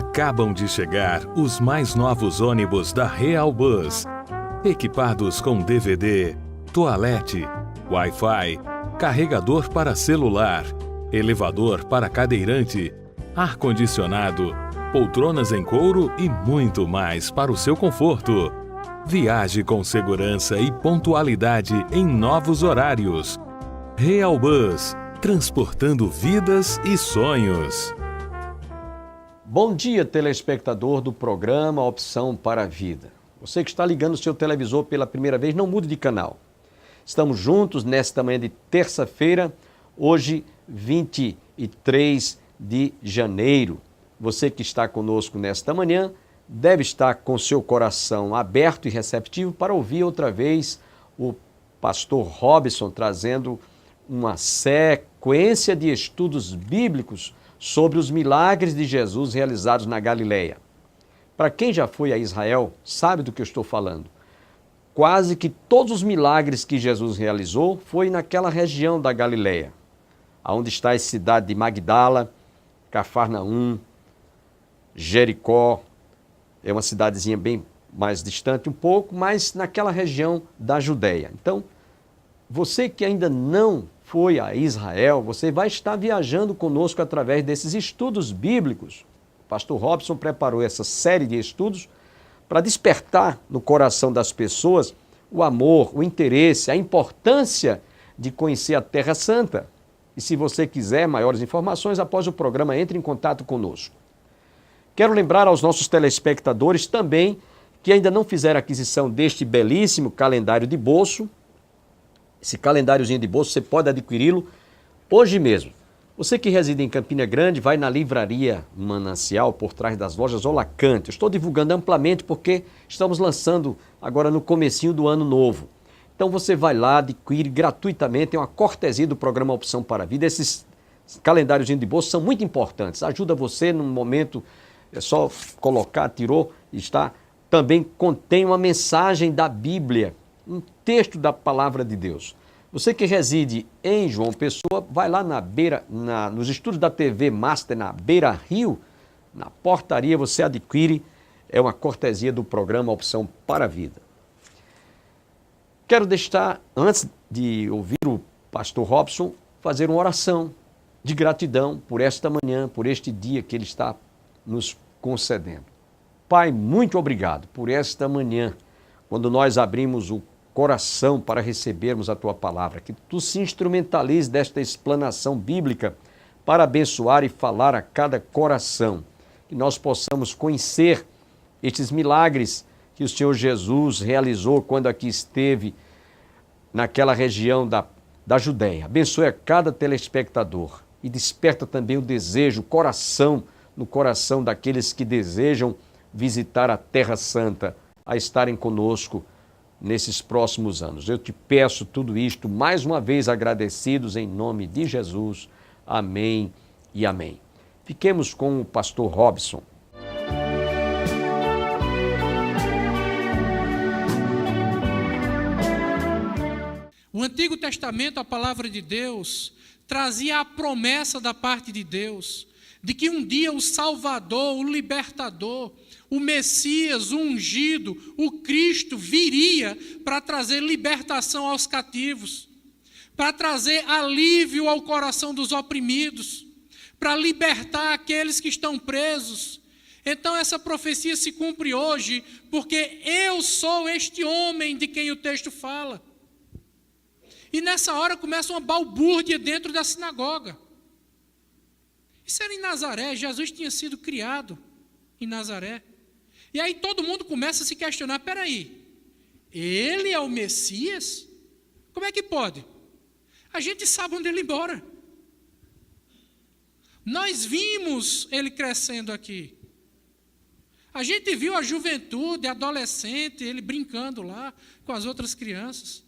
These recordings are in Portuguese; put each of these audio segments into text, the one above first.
Acabam de chegar os mais novos ônibus da Real Bus, equipados com DVD, toalete, Wi-Fi, carregador para celular, elevador para cadeirante, ar-condicionado, poltronas em couro e muito mais para o seu conforto. Viaje com segurança e pontualidade em novos horários. Real Bus, transportando vidas e sonhos. Bom dia, telespectador do programa Opção para a Vida. Você que está ligando o seu televisor pela primeira vez, não mude de canal. Estamos juntos nesta manhã de terça-feira, hoje 23 de janeiro. Você que está conosco nesta manhã deve estar com seu coração aberto e receptivo para ouvir outra vez o pastor Robson trazendo uma sequência de estudos bíblicos sobre os milagres de Jesus realizados na Galileia. Para quem já foi a Israel, sabe do que eu estou falando. Quase que todos os milagres que Jesus realizou foi naquela região da Galileia, onde está a cidade de Magdala, Cafarnaum, Jericó, é uma cidadezinha bem mais distante um pouco, mas naquela região da Judéia. Então, você que ainda não foi a Israel, você vai estar viajando conosco através desses estudos bíblicos. O pastor Robson preparou essa série de estudos para despertar no coração das pessoas o amor, o interesse, a importância de conhecer a Terra Santa. E se você quiser maiores informações, após o programa, entre em contato conosco. Quero lembrar aos nossos telespectadores também que ainda não fizeram aquisição deste belíssimo calendário de bolso. Esse calendáriozinho de bolso, você pode adquiri-lo hoje mesmo. Você que reside em Campina Grande, vai na livraria Manancial, por trás das lojas Olacante. Eu estou divulgando amplamente porque estamos lançando agora no comecinho do ano novo. Então você vai lá, adquire gratuitamente, é uma cortesia do programa Opção para a Vida. Esses calendáriozinhos de bolso são muito importantes, ajuda você num momento, é só colocar, tirou, está. Também contém uma mensagem da Bíblia, um texto da Palavra de Deus. Você que reside em João Pessoa, vai lá nos estúdios da TV Master, na Beira Rio, na portaria você adquire, é uma cortesia do programa Opção para a Vida. Quero deixar, antes de ouvir o pastor Robson, fazer uma oração de gratidão por esta manhã, por este dia que ele está nos concedendo. Pai, muito obrigado por esta manhã, quando nós abrimos o coração para recebermos a Tua palavra, que Tu se instrumentalize desta explanação bíblica para abençoar e falar a cada coração, que nós possamos conhecer estes milagres que o Senhor Jesus realizou quando aqui esteve naquela região da Judéia. Abençoe a cada telespectador e desperta também o desejo, o coração, no coração daqueles que desejam visitar a Terra Santa, a estarem conosco nesses próximos anos. Eu te peço tudo isto, mais uma vez agradecidos em nome de Jesus. Amém e amém. Fiquemos com o pastor Robson. O Antigo Testamento, a palavra de Deus, trazia a promessa da parte de Deus, de que um dia o Salvador, o Libertador, o Messias, o ungido, o Cristo viria para trazer libertação aos cativos, para trazer alívio ao coração dos oprimidos, para libertar aqueles que estão presos. Então essa profecia se cumpre hoje, porque eu sou este homem de quem o texto fala. E nessa hora começa uma balbúrdia dentro da sinagoga. Isso era em Nazaré, Jesus tinha sido criado em Nazaré. E aí todo mundo começa a se questionar, peraí, ele é o Messias? Como é que pode? A gente sabe onde ele mora. Nós vimos ele crescendo aqui. A gente viu a juventude, adolescente, ele brincando lá com as outras crianças.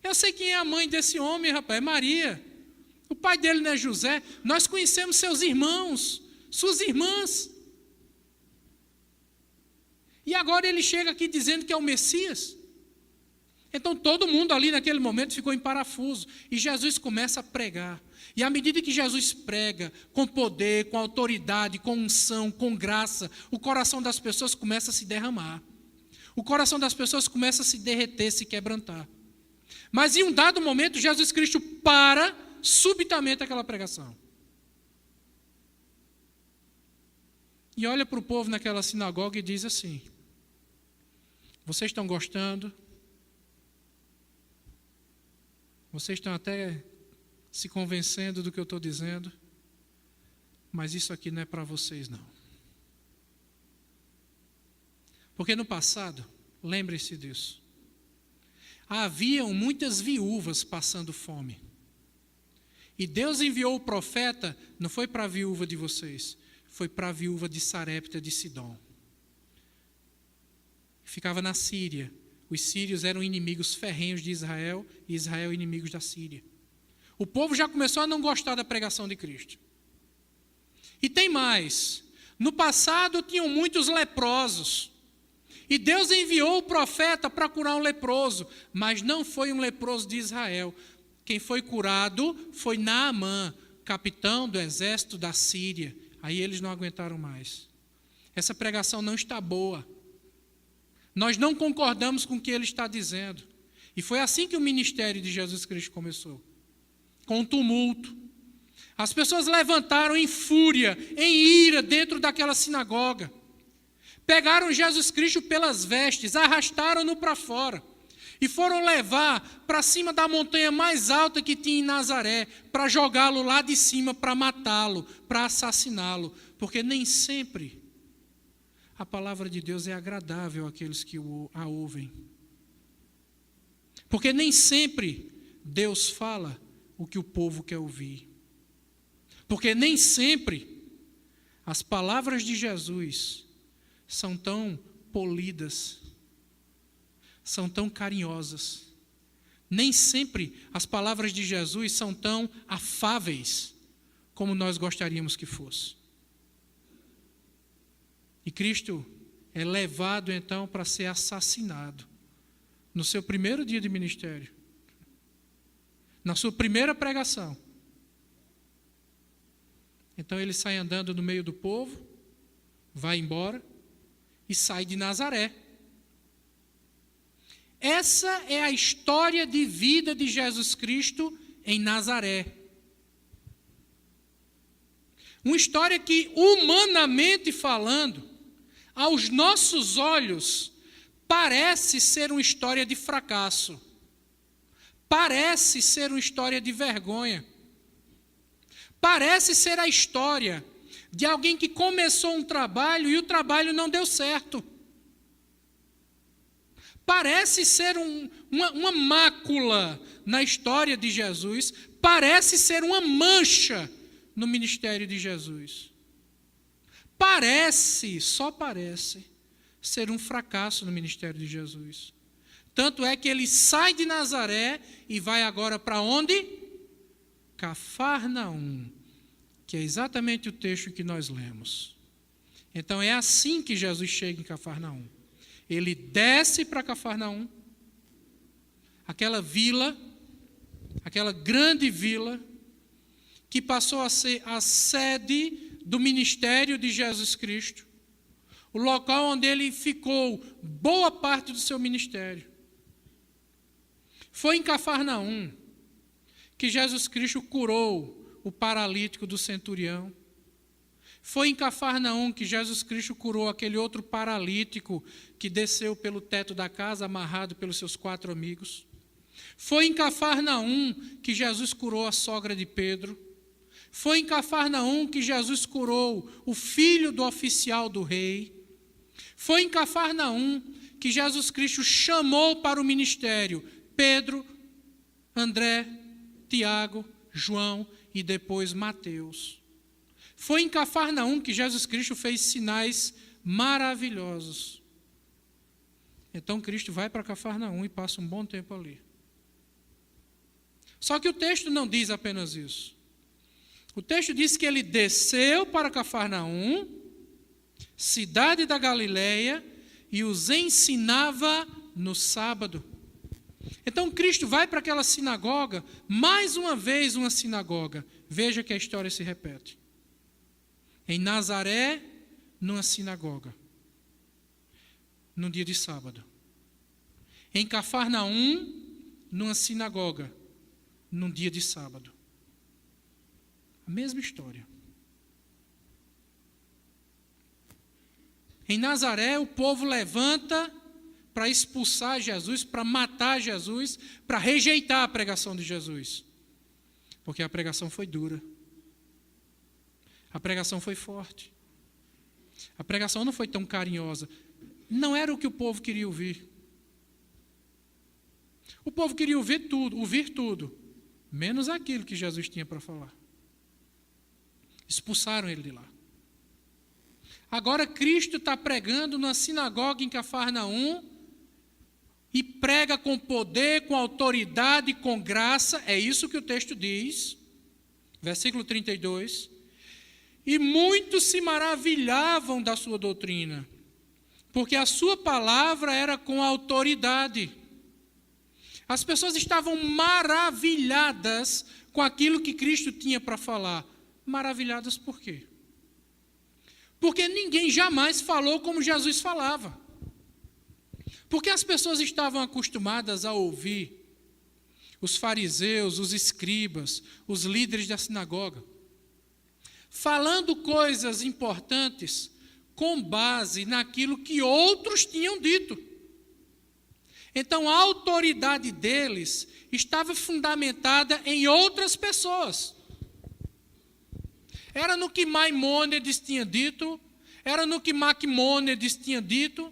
Eu sei quem é a mãe desse homem, rapaz, é Maria. O pai dele não é José. Nós conhecemos seus irmãos, suas irmãs. E agora ele chega aqui dizendo que é o Messias. Então todo mundo ali naquele momento ficou em parafuso. E Jesus começa a pregar. E à medida que Jesus prega, com poder, com autoridade, com unção, com graça, o coração das pessoas começa a se derramar. O coração das pessoas começa a se derreter, se quebrantar. Mas em um dado momento, Jesus Cristo para subitamente aquela pregação. E olha para o povo naquela sinagoga e diz assim: vocês estão gostando? Vocês estão até se convencendo do que eu estou dizendo, mas isso aqui não é para vocês, não. Porque no passado, lembrem-se disso, haviam muitas viúvas passando fome. E Deus enviou o profeta, não foi para a viúva de vocês, foi para a viúva de Sarepta de Sidom. Ficava na Síria. Os sírios eram inimigos ferrenhos de Israel e Israel inimigos da Síria. O povo já começou a não gostar da pregação de Cristo. E tem mais. No passado tinham muitos leprosos. E Deus enviou o profeta para curar um leproso, mas não foi um leproso de Israel. Quem foi curado foi Naamã, capitão do exército da Síria. Aí eles não aguentaram mais. Essa pregação não está boa. Nós não concordamos com o que ele está dizendo. E foi assim que o ministério de Jesus Cristo começou. Com tumulto. As pessoas levantaram em fúria, em ira, dentro daquela sinagoga. Pegaram Jesus Cristo pelas vestes, arrastaram-no para fora. E foram levar para cima da montanha mais alta que tinha em Nazaré, para jogá-lo lá de cima, para matá-lo, para assassiná-lo. Porque nem sempre a palavra de Deus é agradável àqueles que a ouvem. Porque nem sempre Deus fala o que o povo quer ouvir. Porque nem sempre as palavras de Jesus são tão polidas, são tão carinhosas. Nem sempre as palavras de Jesus são tão afáveis como nós gostaríamos que fosse. E Cristo é levado então para ser assassinado no seu primeiro dia de ministério, na sua primeira pregação. Então ele sai andando no meio do povo, vai embora e sai de Nazaré. Essa é a história de vida de Jesus Cristo em Nazaré. Uma história que, humanamente falando, aos nossos olhos, parece ser uma história de fracasso. Parece ser uma história de vergonha. Parece ser a história de alguém que começou um trabalho e o trabalho não deu certo. Parece ser uma mácula na história de Jesus, parece ser uma mancha no ministério de Jesus. Parece, só parece, ser um fracasso no ministério de Jesus. Tanto é que ele sai de Nazaré e vai agora para onde? Cafarnaum, que é exatamente o texto que nós lemos. Então é assim que Jesus chega em Cafarnaum. Ele desce para Cafarnaum, aquela vila, aquela grande vila, que passou a ser a sede do ministério de Jesus Cristo, o local onde ele ficou boa parte do seu ministério. Foi em Cafarnaum que Jesus Cristo curou o paralítico do centurião. Foi em Cafarnaum que Jesus Cristo curou aquele outro paralítico que desceu pelo teto da casa, amarrado pelos seus 4 amigos. Foi em Cafarnaum que Jesus curou a sogra de Pedro. Foi em Cafarnaum que Jesus curou o filho do oficial do rei. Foi em Cafarnaum que Jesus Cristo chamou para o ministério Pedro, André, Tiago, João e depois Mateus. Foi em Cafarnaum que Jesus Cristo fez sinais maravilhosos. Então Cristo vai para Cafarnaum e passa um bom tempo ali. Só que o texto não diz apenas isso. O texto diz que ele desceu para Cafarnaum, cidade da Galileia, e os ensinava no sábado. Então Cristo vai para aquela sinagoga, mais uma vez uma sinagoga. Veja que a história se repete. Em Nazaré, numa sinagoga, no dia de sábado. Em Cafarnaum, numa sinagoga, num dia de sábado. A mesma história. Em Nazaré, o povo levanta para expulsar Jesus, para matar Jesus, para rejeitar a pregação de Jesus. Porque a pregação foi dura. A pregação foi forte. A pregação não foi tão carinhosa. Não era o que o povo queria ouvir. O povo queria ouvir tudo, menos aquilo que Jesus tinha para falar. Expulsaram ele de lá. Agora Cristo está pregando na sinagoga em Cafarnaum e prega com poder, com autoridade, com graça. É isso que o texto diz. Versículo 32. E muitos se maravilhavam da sua doutrina, porque a sua palavra era com autoridade. As pessoas estavam maravilhadas com aquilo que Cristo tinha para falar. Maravilhadas por quê? Porque ninguém jamais falou como Jesus falava. Porque as pessoas estavam acostumadas a ouvir os fariseus, os escribas, os líderes da sinagoga, falando coisas importantes com base naquilo que outros tinham dito. Então a autoridade deles estava fundamentada em outras pessoas. Era no que Maimônides tinha dito, era no que Maquimônides tinha dito,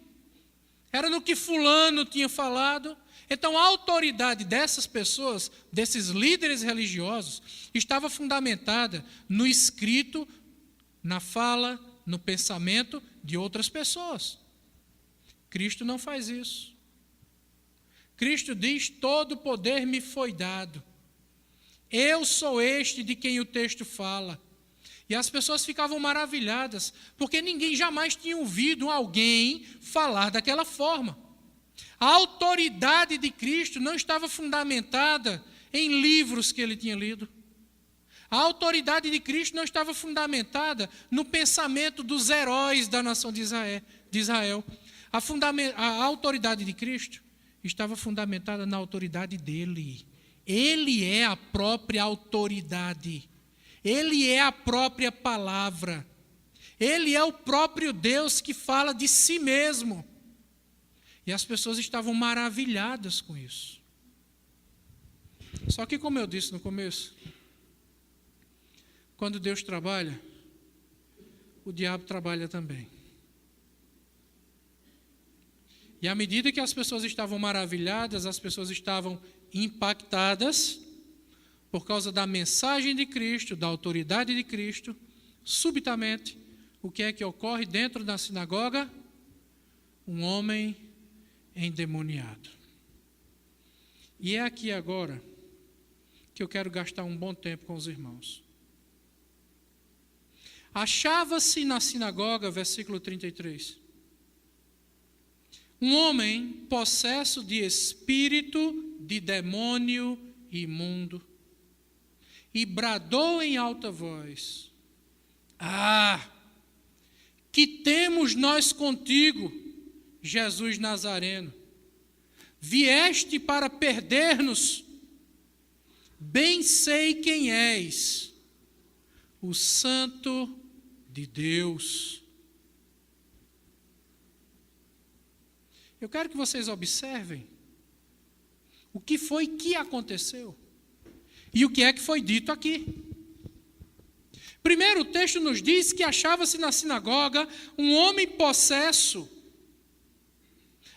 era no que fulano tinha falado. Então a autoridade dessas pessoas, desses líderes religiosos, estava fundamentada no escrito, na fala, no pensamento de outras pessoas. Cristo não faz isso. Cristo diz: todo poder me foi dado. Eu sou este de quem o texto fala. E as pessoas ficavam maravilhadas, porque ninguém jamais tinha ouvido alguém falar daquela forma. A autoridade de Cristo não estava fundamentada em livros que ele tinha lido. A autoridade de Cristo não estava fundamentada no pensamento dos heróis da nação de Israel. A autoridade de Cristo estava fundamentada na autoridade dele. Ele é a própria autoridade. Ele é a própria palavra. Ele é o próprio Deus que fala de si mesmo. E as pessoas estavam maravilhadas com isso. Só que, como eu disse no começo, quando Deus trabalha, o diabo trabalha também. E à medida que as pessoas estavam maravilhadas, as pessoas estavam impactadas por causa da mensagem de Cristo, da autoridade de Cristo. Subitamente, o que é que ocorre dentro da sinagoga? Um homem endemoniado. E é aqui agora que eu quero gastar um bom tempo com os irmãos. Achava-se na sinagoga, versículo 33, um homem possesso de espírito de demônio imundo, e bradou em alta voz: Ah, que temos nós contigo, Jesus Nazareno? Vieste para perder-nos? Bem sei quem és, o Santo de Deus. Eu quero que vocês observem o que foi que aconteceu e o que é que foi dito aqui. Primeiro, o texto nos diz que achava-se na sinagoga um homem possesso.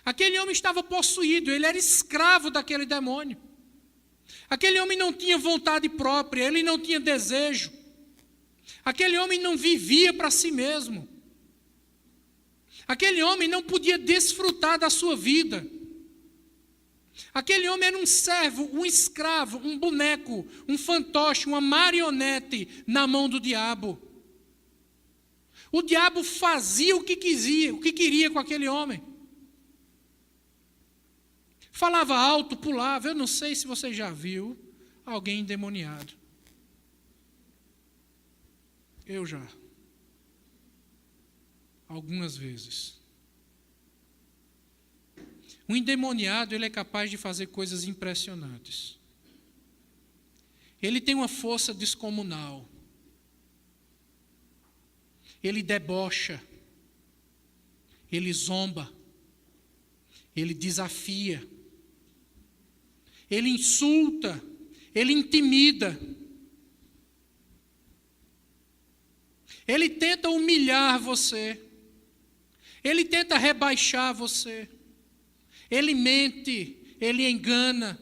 Aquele homem estava possuído, ele era escravo daquele demônio. Aquele homem não tinha vontade própria, ele não tinha desejo. Aquele homem não vivia para si mesmo. Aquele homem não podia desfrutar da sua vida. Aquele homem era um servo, um escravo, um boneco, um fantoche, uma marionete na mão do diabo. O diabo fazia o que queria com aquele homem. Falava alto, pulava. Eu não sei se você já viu alguém endemoniado. Eu já. Algumas vezes. O endemoniado, ele é capaz de fazer coisas impressionantes. Ele tem uma força descomunal. Ele debocha. Ele zomba. Ele desafia. Ele insulta. Ele intimida. Ele tenta humilhar você. Ele tenta rebaixar você. Ele mente. Ele engana.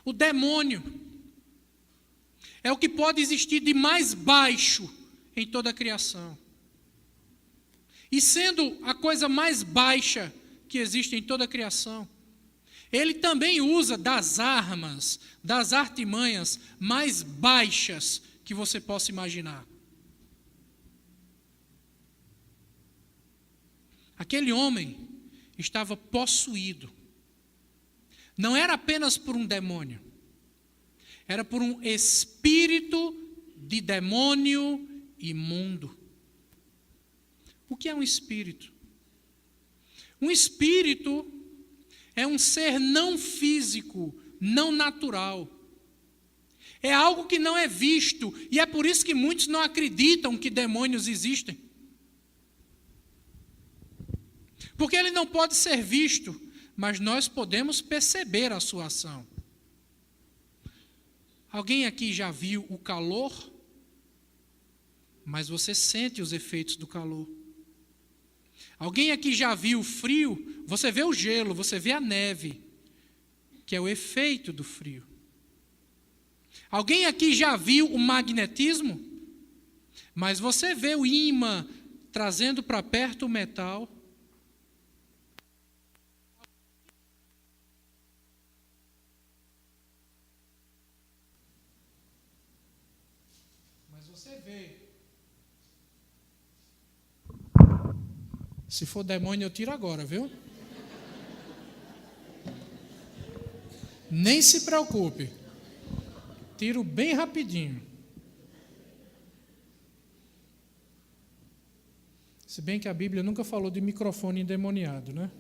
O demônio é o que pode existir de mais baixo em toda a criação. E sendo a coisa mais baixa que existe em toda a criação, ele também usa das armas, das artimanhas mais baixas que você possa imaginar. Aquele homem estava possuído. Não era apenas por um demônio. Era por um espírito de demônio imundo. O que é um espírito? Um espírito é um ser não físico, não natural. É algo que não é visto, e é por isso que muitos não acreditam que demônios existem. Porque ele não pode ser visto, mas nós podemos perceber a sua ação. Alguém aqui já viu o calor? Mas você sente os efeitos do calor. Alguém aqui já viu o frio? Você vê o gelo, você vê a neve, que é o efeito do frio. Alguém aqui já viu o magnetismo? Mas você vê o ímã trazendo para perto o metal. Mas você vê. Se for demônio, eu tiro agora, viu? Nem se preocupe. Tiro bem rapidinho. Se bem que a Bíblia nunca falou de microfone endemoniado, né?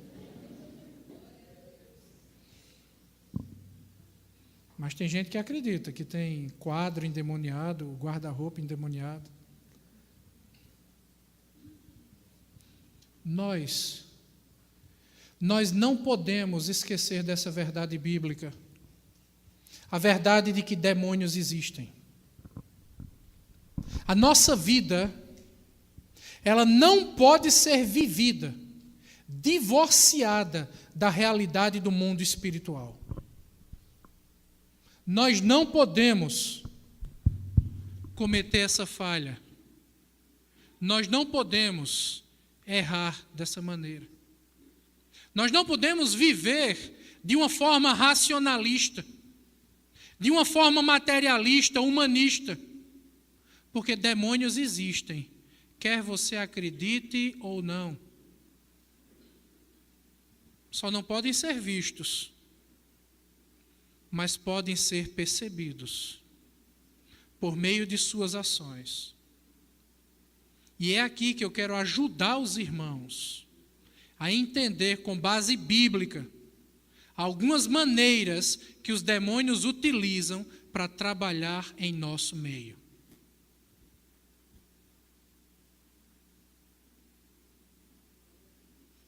Mas tem gente que acredita que tem quadro endemoniado, guarda-roupa endemoniado. Nós não podemos esquecer dessa verdade bíblica. A verdade de que demônios existem. A nossa vida, ela não pode ser vivida divorciada da realidade do mundo espiritual. Nós não podemos cometer essa falha. Nós não podemos errar dessa maneira. Nós não podemos viver de uma forma racionalista, de uma forma materialista, humanista, porque demônios existem, quer você acredite ou não. Só não podem ser vistos, mas podem ser percebidos por meio de suas ações. E é aqui que eu quero ajudar os irmãos a entender, com base bíblica, algumas maneiras que os demônios utilizam para trabalhar em nosso meio.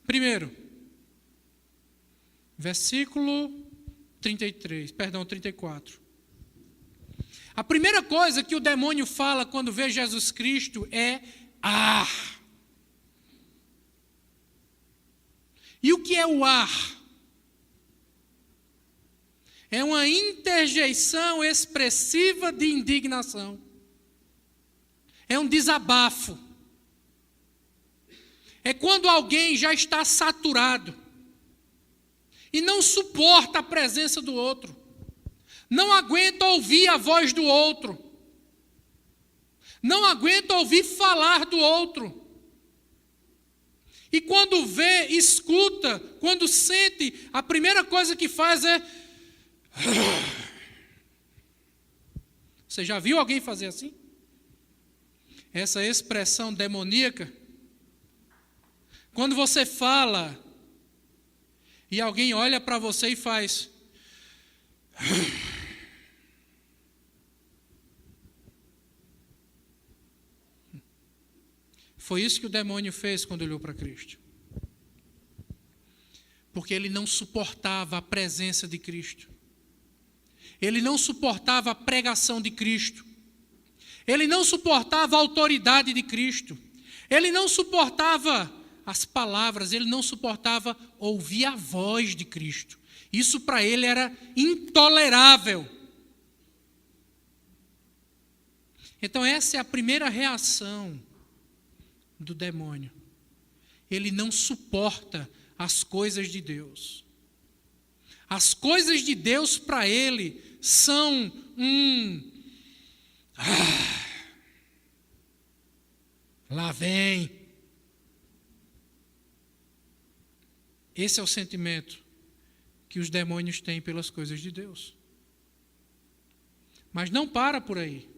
Primeiro, versículo 34. A primeira coisa que o demônio fala quando vê Jesus Cristo é ar. E o que é o ar? É uma interjeição expressiva de indignação. É um desabafo. É quando alguém já está saturado e não suporta a presença do outro. Não aguenta ouvir a voz do outro. Não aguenta ouvir falar do outro. E quando vê, escuta, quando sente, a primeira coisa que faz é... Você já viu alguém fazer assim? Essa expressão demoníaca, quando você fala e alguém olha para você e faz... Foi isso que o demônio fez quando olhou para Cristo. Porque ele não suportava a presença de Cristo. Ele não suportava a pregação de Cristo. Ele não suportava a autoridade de Cristo. Ele não suportava as palavras, ele não suportava ouvir a voz de Cristo. Isso para ele era intolerável. Então essa é a primeira reação do demônio. Ele não suporta as coisas de Deus. As coisas de Deus para ele são lá vem. Esse é o sentimento que os demônios têm pelas coisas de Deus. Mas não para por aí.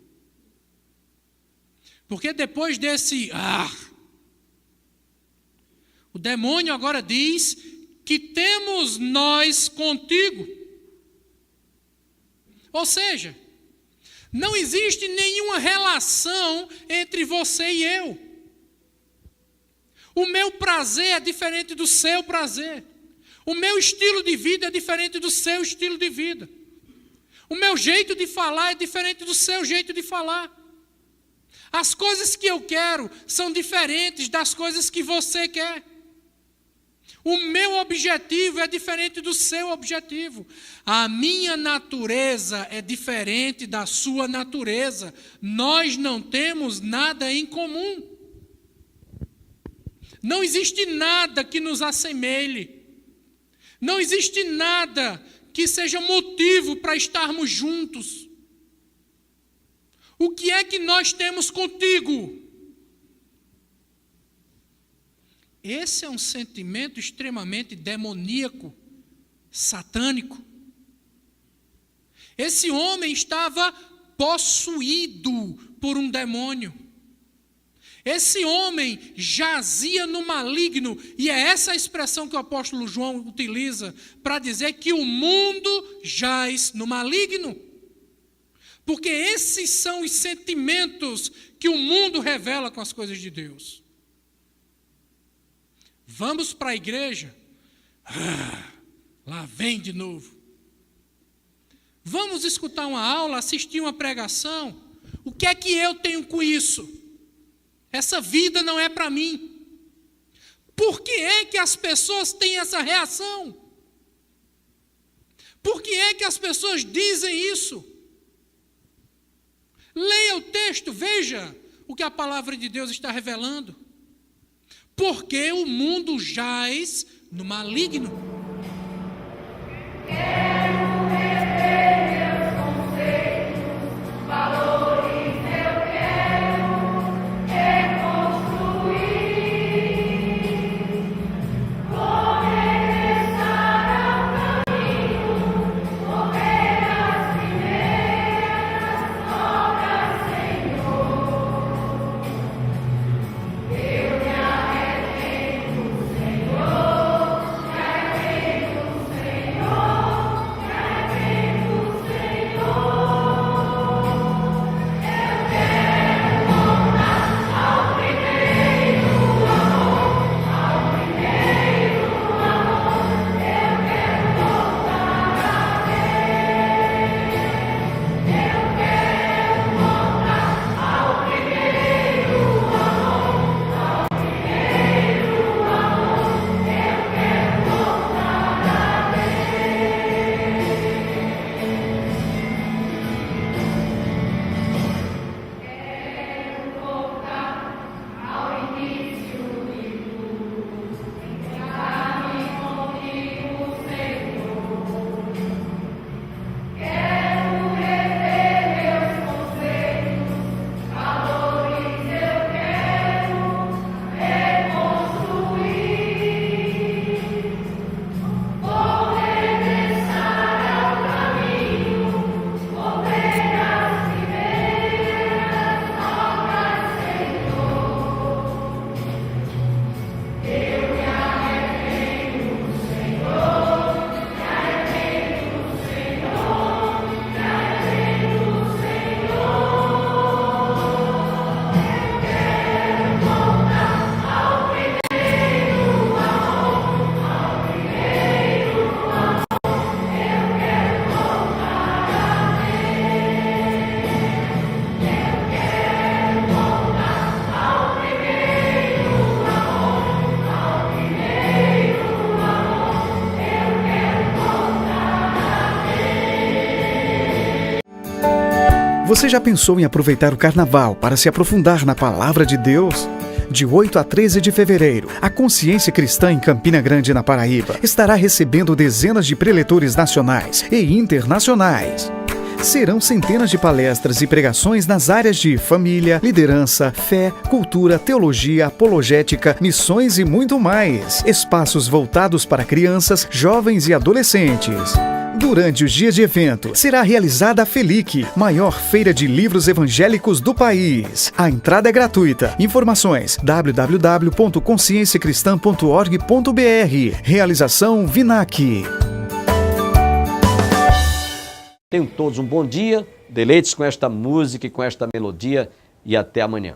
Porque depois desse o demônio agora diz que temos nós contigo. Ou seja, não existe nenhuma relação entre você e eu. O meu prazer é diferente do seu prazer. O meu estilo de vida é diferente do seu estilo de vida. O meu jeito de falar é diferente do seu jeito de falar. As coisas que eu quero são diferentes das coisas que você quer. O meu objetivo é diferente do seu objetivo. A minha natureza é diferente da sua natureza. Nós não temos nada em comum. Não existe nada que nos assemelhe. Não existe nada que seja motivo para estarmos juntos. O que é que nós temos contigo? Esse é um sentimento extremamente demoníaco, satânico. Esse homem estava possuído por um demônio. Esse homem jazia no maligno, e é essa a expressão que o apóstolo João utiliza para dizer que o mundo jaz no maligno. Porque esses são os sentimentos que o mundo revela com as coisas de Deus. Vamos para a igreja? Lá vem de novo. Vamos escutar uma aula, assistir uma pregação? O que é que eu tenho com isso? Essa vida não é para mim. Por que é que as pessoas têm essa reação? Por que é que as pessoas dizem isso? Leia o texto, veja o que a palavra de Deus está revelando. Porque o mundo jaz no maligno. Você já pensou em aproveitar o carnaval para se aprofundar na palavra de Deus? De 8 a 13 de fevereiro, a Consciência Cristã em Campina Grande, na Paraíba, estará recebendo dezenas de preletores nacionais e internacionais. Serão centenas de palestras e pregações nas áreas de família, liderança, fé, cultura, teologia, apologética, missões e muito mais. Espaços voltados para crianças, jovens e adolescentes. Durante os dias de evento, será realizada a FELIC, maior feira de livros evangélicos do país. A entrada é gratuita. Informações: www.conscienciacristã.org.br. Realização VINAC. Tenham todos um bom dia, deleites com esta música e com esta melodia e até amanhã.